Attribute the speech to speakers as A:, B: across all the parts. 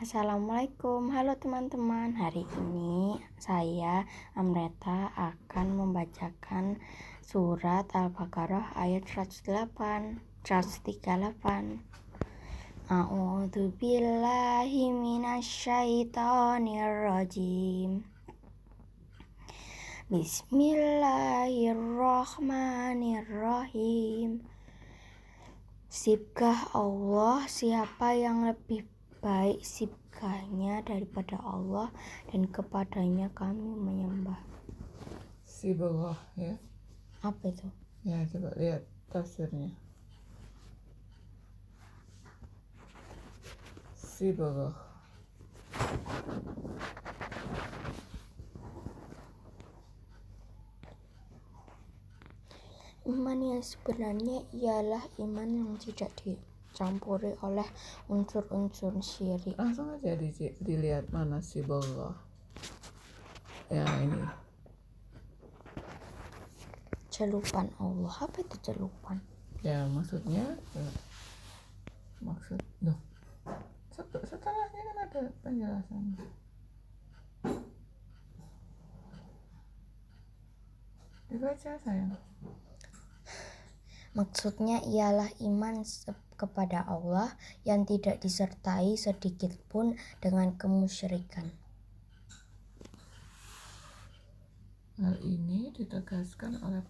A: Assalamualaikum, halo teman-teman. Hari ini saya Amreta akan membacakan surat Al-Baqarah ayat 138. A'udzu billahi minasyaitonir rajim. Bismillahirrahmanirrahim. Sibgah Allah, siapa yang lebih baik sibgahnya daripada Allah, dan kepadanya kami menyembah.
B: Sibghah ya.
A: Apa itu?
B: Ya, coba lihat tafsirnya. Sibghah.
A: Iman yang sebenarnya ialah iman yang tidak dicampuri oleh unsur-unsur syirik.
B: Langsung aja dilihat mana sibghah. Ya, ini.
A: Celupan Allah. Apa itu celupan?
B: Ya, maksudnya loh. Setelahnya kan ada penjelasan. Dibaca sayang.
A: Maksudnya ialah iman kepada Allah yang tidak disertai sedikit pun dengan kemusyrikan.
B: Hal ini ditegaskan oleh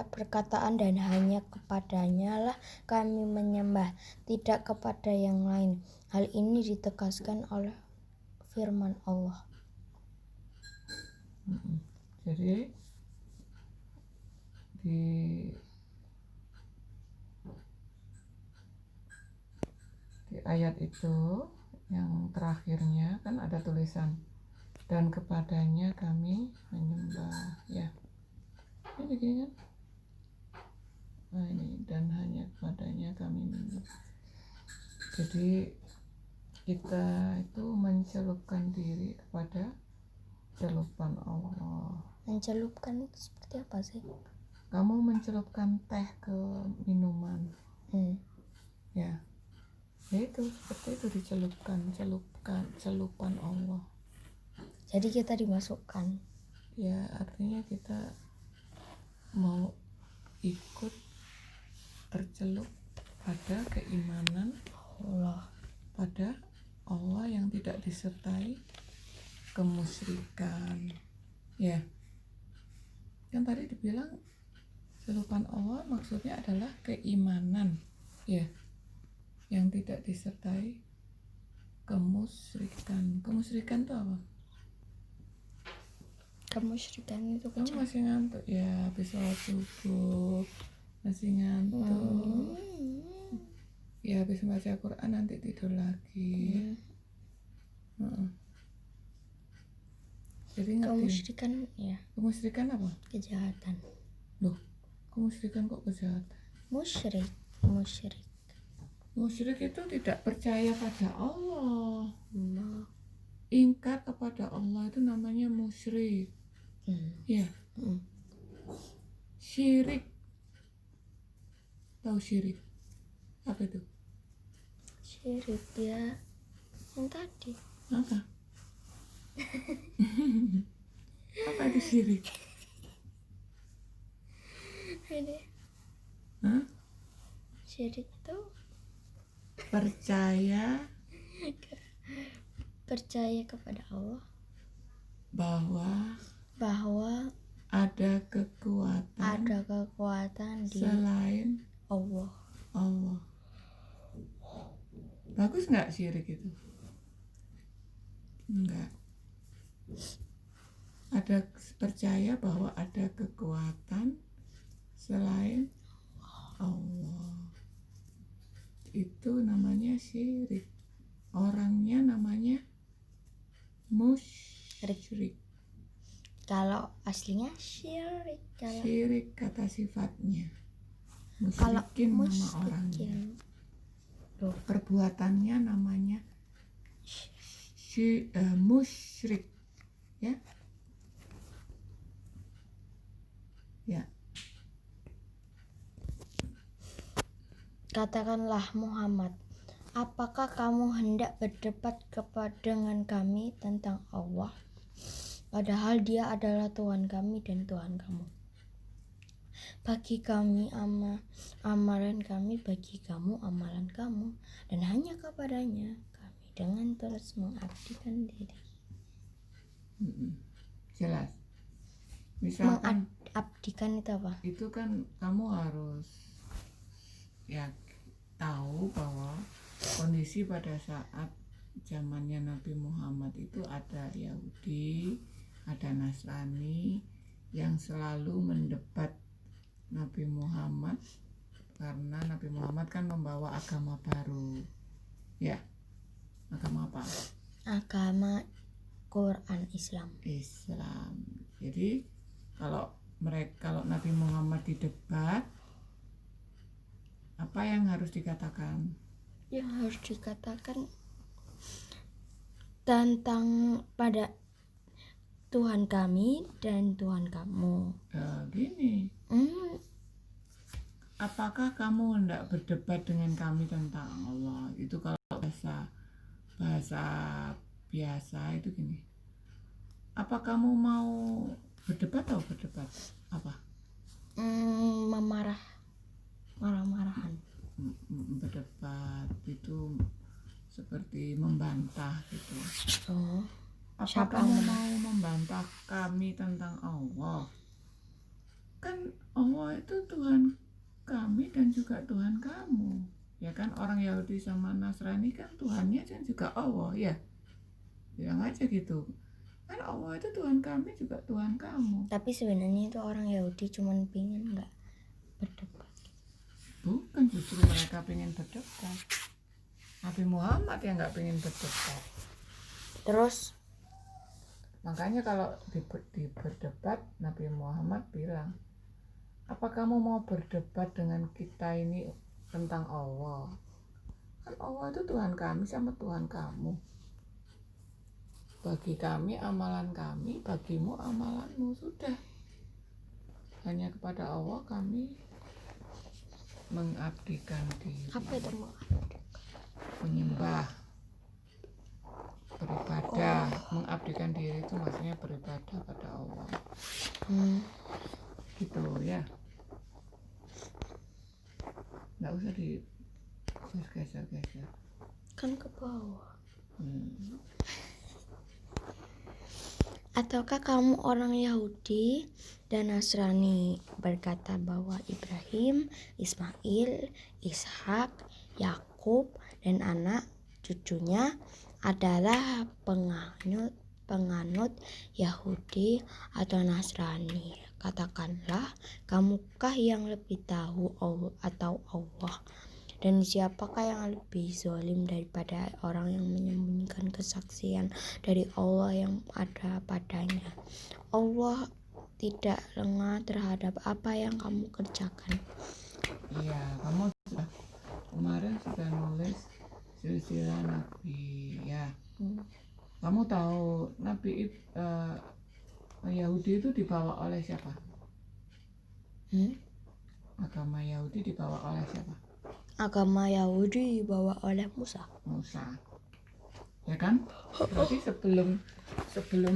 B: perkataan dan hanya kepadanya lah kami menyembah, tidak kepada yang lain. Hal ini ditegaskan oleh firman Allah. Jadi di ayat itu yang terakhirnya kan ada tulisan dan kepadanya kami menyembah, ya. Ini begini kan? Nah, ini dan hanya kepadanya kami menyembah. Jadi kita itu mencelupkan diri kepada celupan Allah.
A: Mencelupkan itu seperti apa sih?
B: Kamu mencelupkan teh ke minuman, ya itu seperti itu, celupan Allah.
A: Jadi kita dimasukkan.
B: Ya, artinya kita mau ikut tercelup pada keimanan
A: Allah,
B: pada Allah yang tidak disertai kemusyrikan. Ya, yang tadi dibilang celupan Allah maksudnya adalah keimanan, ya, yang tidak disertai kemusyrikan. Kemusyrikan itu apa?
A: Kemusyrikan itu
B: Kamu masih ngantuk ya, habis sholat subuh masih ngantuk. Ya, habis baca Quran nanti tidur lagi. Jadi ngerti. Kemusyrikan apa?
A: Kejahatan.
B: Loh, kemusyrikan kok kejahatan? Musyrik itu tidak percaya pada Allah. Ingkar kepada Allah itu namanya musyrik. Ya. Syirik. Tahu syirik? Apa itu?
A: Syirik ya yang tadi.
B: Apa? Apa itu syirik?
A: Syirik itu
B: percaya
A: kepada Allah
B: bahwa
A: ada
B: kekuatan
A: di
B: selain
A: Allah.
B: Bagus nggak syirik itu? Enggak. Ada percaya bahwa ada kekuatan selain Allah. Itu namanya syirik. Orangnya namanya musyrik.
A: Kalau aslinya syirik.
B: Syirik kata sifatnya. Musyrikin nama orangnya. Perbuatannya namanya musyrik, ya. Ya. Katakanlah Muhammad, apakah kamu hendak berdebat dengan kami tentang Allah? Padahal Dia adalah Tuhan kami dan Tuhan kamu. Bagi kami amalan kami, bagi kamu amalan kamu, dan hanya kepadanya kami dengan terus mengabdikan diri.
C: Jelas. Misalkan
B: Mengabdikan itu apa?
C: itu kan kamu harus ya tahu bahwa kondisi pada saat zamannya Nabi Muhammad itu ada Yahudi, ada Nasrani yang selalu mendebat Nabi Muhammad karena Nabi Muhammad kan membawa agama baru. Ya. Agama apa?
B: Agama Quran Islam.
C: Jadi kalau Nabi Muhammad didebat, apa yang harus dikatakan?
B: Yang harus dikatakan tentang pada Tuhan kami dan Tuhan kamu.
C: Gini, apakah kamu hendak berdebat dengan kami tentang Allah? Itu kalau bahasa biasa itu gini. Apa kamu mau berdebat atau berdebat? Apa?
B: Marah-marahan.
C: Berdebat itu seperti membantah gitu. Apa kamu mau membantah kami tentang Allah? Kan Allah itu Tuhan kami dan juga Tuhan kamu. Ya kan, orang Yahudi sama Nasrani kan Tuhannya dan juga Allah, ya. Bilang aja gitu. Kan Allah itu Tuhan kami juga Tuhan kamu.
B: Tapi sebenarnya itu orang Yahudi cuman pingin nggak berdebat.
C: Bukan, justru mereka pengen berdebat. Nabi Muhammad yang nggak pengen berdebat.
B: Terus
C: makanya kalau di berdebat, Nabi Muhammad bilang, apa kamu mau berdebat dengan kita ini tentang Allah? Kan Allah itu Tuhan kami sama Tuhan kamu. Bagi kami amalan kami, bagimu amalanmu. Sudah. Hanya kepada Allah kami mengabdikan diri.
B: apa itu mengabdikan?
C: Menyembah, beribadah. Mengabdikan diri itu maksudnya beribadah pada Allah. Gitu ya. Nggak usah geser-geser.
B: Kan ke bawah. Ataukah kamu orang Yahudi dan Nasrani berkata bahwa Ibrahim, Ismail, Ishak, Yakub dan anak cucunya adalah penganut Yahudi atau Nasrani? Katakanlah, kamukah yang lebih tahu atau Allah? Dan siapakah yang lebih zalim daripada orang yang menyembunyikan kesaksian dari Allah yang ada padanya? Allah tidak lengah terhadap apa yang kamu kerjakan.
C: Iya, kamu kemarin sudah nulis silsilah Nabi ya. Kamu tahu Nabi Yahudi itu dibawa oleh siapa? Agama Yahudi dibawa oleh siapa?
B: Agama Yahudi dibawa oleh Musa.
C: Ya kan? Berarti sebelum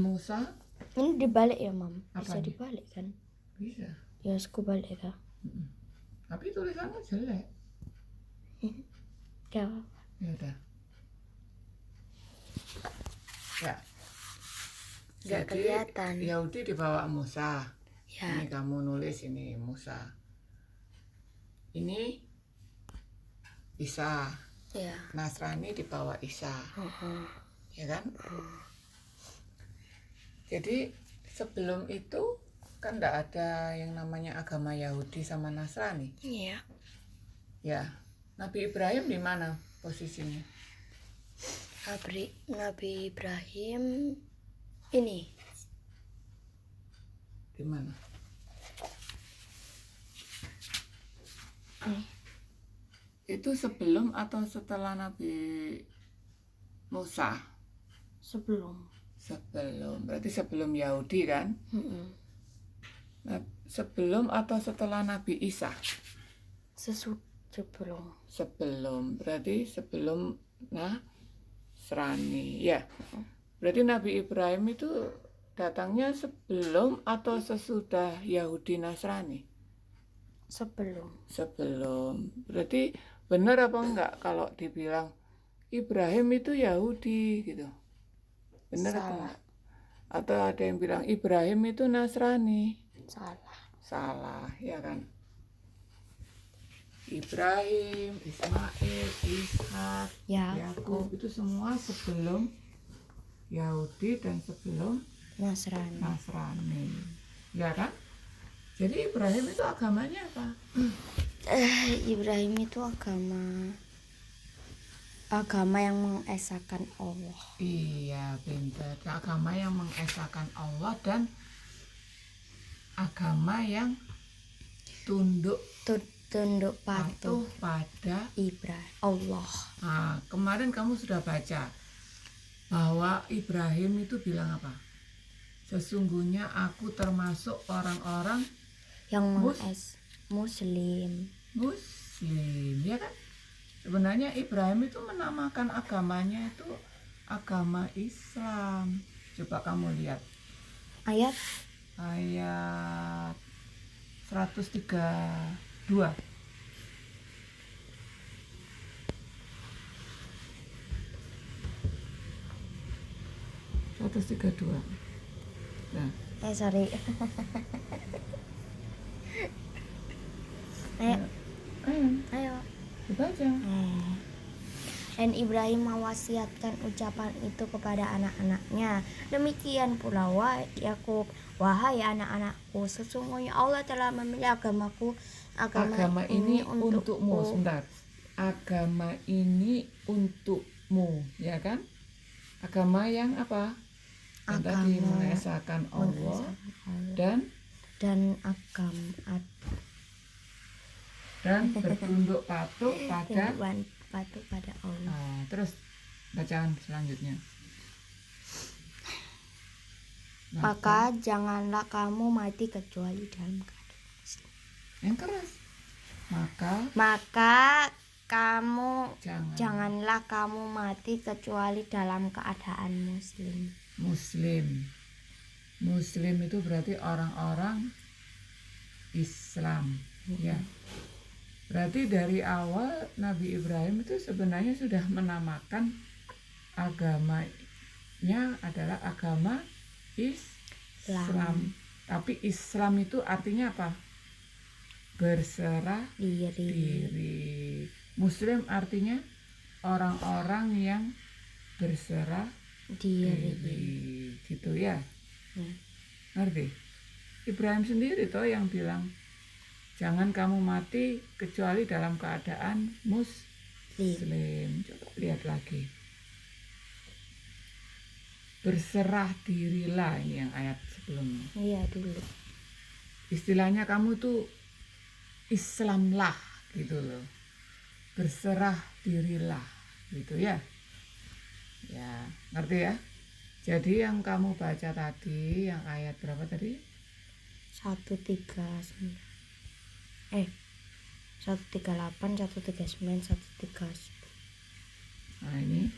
C: Musa
B: ini dibalik ya, Mam? Bisa
C: ini?
B: Dibalik kan?
C: Bisa.
B: Ya, aku balik ya.
C: Tapi tulisanmu jelek.
B: Gak apa-apa.
C: Ya udah. Ya.
B: Gak kelihatan.
C: Yahudi dibawa Musa.
B: Ya.
C: Ini kamu nulis ini Musa. Ini Isa.
B: Ya.
C: Nasrani dibawa Isa. Ya kan? Jadi sebelum itu kan tidak ada yang namanya agama Yahudi sama Nasrani.
B: Iya.
C: Ya. Nabi Ibrahim di mana posisinya?
B: Nabi Ibrahim ini
C: Di mana? Itu sebelum atau setelah Nabi Musa?
B: sebelum.
C: Berarti sebelum Yahudi kan? Nah, sebelum atau setelah Nabi Isa? Sebelum, berarti sebelum Nasrani. Ya, berarti Nabi Ibrahim itu datangnya sebelum atau sesudah Yahudi Nasrani? Sebelum. Berarti benar apa enggak kalau dibilang Ibrahim itu Yahudi gitu? Benar apa enggak? Atau ada yang bilang Ibrahim itu Nasrani? Salah, ya kan? Ibrahim, Ismail, Ishak, Yakub itu semua sebelum Yahudi dan sebelum Nasrani. Ya kan? Jadi Ibrahim itu agamanya apa?
B: Ibrahim itu agama yang mengesahkan Allah.
C: Iya, pintar. Agama yang mengesahkan Allah dan agama yang tunduk
B: patuh
C: pada
B: Ibrahim Allah.
C: Nah, kemarin kamu sudah baca bahwa Ibrahim itu bilang apa? Sesungguhnya aku termasuk orang-orang
B: yang Muslim,
C: ya kan? Sebenarnya Ibrahim itu menamakan agamanya itu agama Islam. Coba kamu lihat
B: ayat
C: 132. Nah,
B: sorry. Ayo.
C: Dibaca.
B: Dan Ibrahim mewasiatkan ucapan itu kepada anak-anaknya. Demikian pula Yakub, wahai anak-anakku, sesungguhnya Allah telah memilih agama
C: ini untukmu. Sebentar. Agama ini untukmu, ya kan? Agama yang apa? Tadi mengesahkan Allah dan bertunduk patuh pada
B: Allah.
C: Terus bacaan selanjutnya.
B: Maka janganlah kamu mati kecuali dalam keadaan
C: yang keras.
B: Maka janganlah kamu mati kecuali dalam keadaan
C: Muslim itu berarti orang-orang Islam, ya. Berarti dari awal Nabi Ibrahim itu sebenarnya sudah menamakan agamanya adalah agama Islam. Tapi Islam itu artinya apa? Berserah diri. Muslim artinya orang-orang yang berserah diri. Gitu ya. Ngerti? Ibrahim sendiri toh yang bilang jangan kamu mati kecuali dalam keadaan Muslim. Coba lihat lagi. Berserah dirilah, ini yang ayat sebelumnya.
B: Iya dulu.
C: Istilahnya kamu tuh Islamlah gitu loh. Berserah dirilah gitu ya. Ya, ngerti ya? Jadi yang kamu baca tadi, yang ayat berapa tadi?
B: 138, 139, 139.
C: Nah ini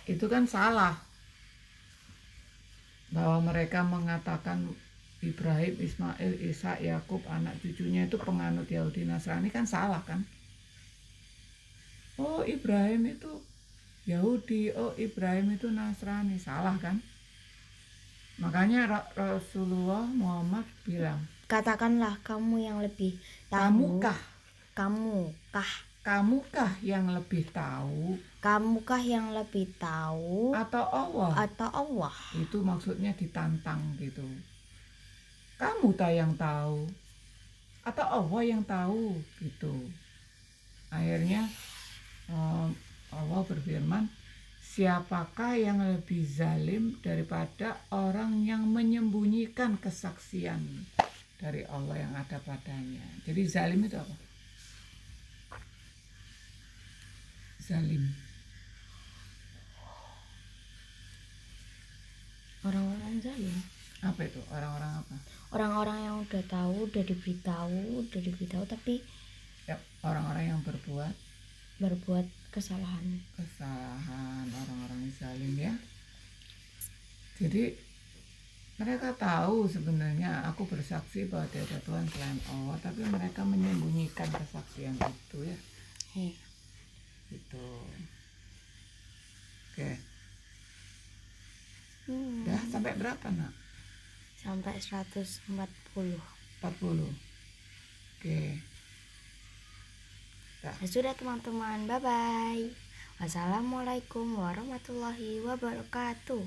C: itu kan salah bahwa mereka mengatakan Ibrahim, Ismail, Ishak, Yakub anak cucunya itu penganut Yahudi Nasrani, kan salah kan? Oh Ibrahim itu Yahudi, oh Ibrahim itu Nasrani, salah kan? Makanya Rasulullah Muhammad bilang,
B: katakanlah kamu yang lebih tahu.
C: Kamukah yang lebih tahu?
B: Kamukah yang lebih tahu?
C: Atau Allah? Itu maksudnya ditantang gitu. Kamu tak yang tahu? Atau Allah yang tahu gitu. Akhirnya Allah berfirman, siapakah yang lebih zalim daripada orang yang menyembunyikan kesaksian dari Allah yang ada padanya. Jadi zalim itu apa? Zalim.
B: Orang-orang zalim.
C: Apa itu? Orang-orang apa?
B: Orang-orang yang udah tahu, udah diberitahu tapi
C: Ya, orang-orang yang berbuat
B: kesalahan.
C: Orang-orang zalim ya. Jadi mereka tahu sebenarnya aku bersaksi bahwa tidak ada Tuhan selain Allah, tapi mereka menyembunyikan kesaksian itu ya. Gitu. Oke. Udah sampai berapa nak?
B: Sampai 140.
C: 40. Oke.
B: Ya sudah teman-teman, bye bye. Wassalamualaikum warahmatullahi wabarakatuh.